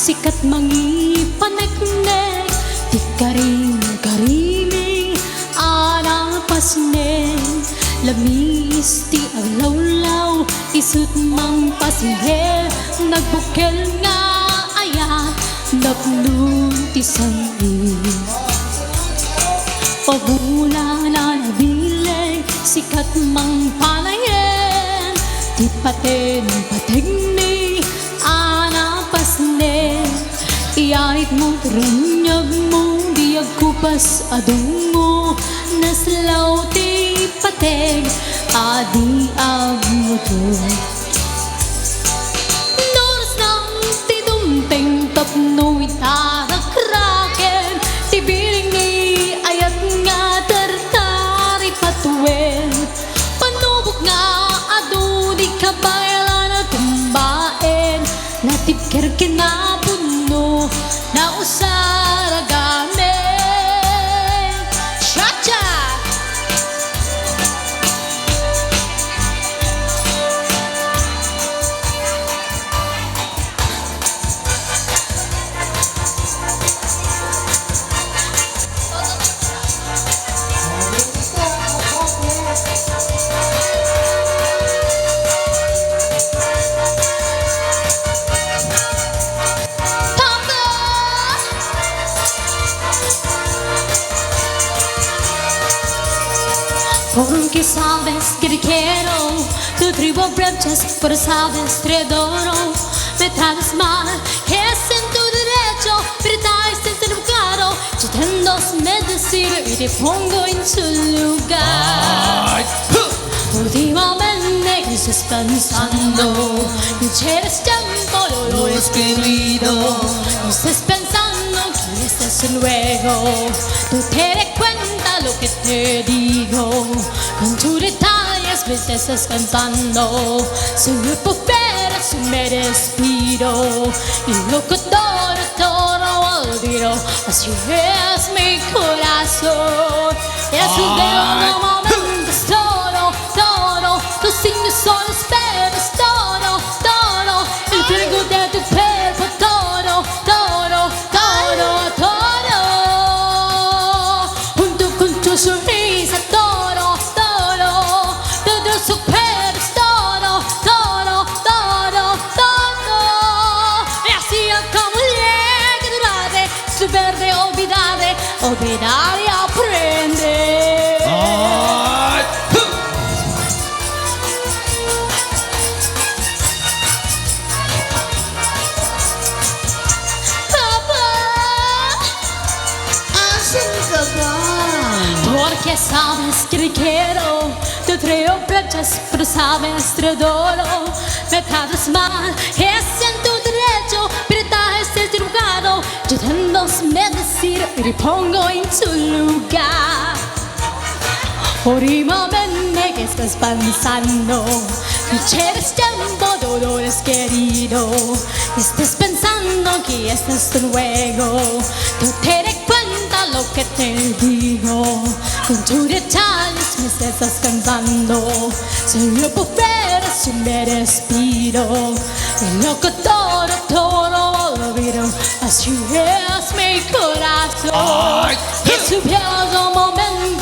sikat mangipanek-nek di karing-kariming anapasnen lamis ti aglaw-law isut mang pasihe nagbukel nga aya napnun ti sangi pabula na nabileg sikat mang palayen ti paten-pategni anapasnen iyait mo trunyag mo diag kupas adung mo naslaw ti pateg adi agmuto noras nang ti dumteng tapno itarakraken ti biring ni ayat nga tartari patuwen panubok nga adu di kabaylan na tumbaen natipker kinapuno na usaragame Cha-cha! Porque sabes que te quiero, tu tribu brechas, pero sabes te adoro. Me tratas mal, es en tu derecho, pero estás en tu lugar. Yo tengo que decir y te pongo en tu lugar. Últimamente que estás pensando, no tienes tiempo, no lo has querido. No estás pensando que estás luego, tú te das cuenta lo que te digo. Con tus detalles me estás cantando, soy el popero, si me respiro y lo que todo olvido. Así es mi corazón, es un bello momento, todo, tus signos son esperas, todo, el fuego de tu cuerpo, todo, junto con tu sonrisa, todo, superas, todo, y así como llegue durante, su verde olvidar y aprender. Porque sabes que te quiero, te traigo brechas, pero sabes te adoro. Me tratas mal, es en tu derecho, pero estás en tu lugar. Yo tengo que decir y te pongo en tu lugar. Últimamente que estás pensando, no tienes tiempo, todo es querido. Estás pensando que estás luego, tú te das cuenta lo que te digo. Con tus detalles me estás cantando, soy yo popero, si me respiro y lo que todo olvido. Así es mi corazón, es un bello momento.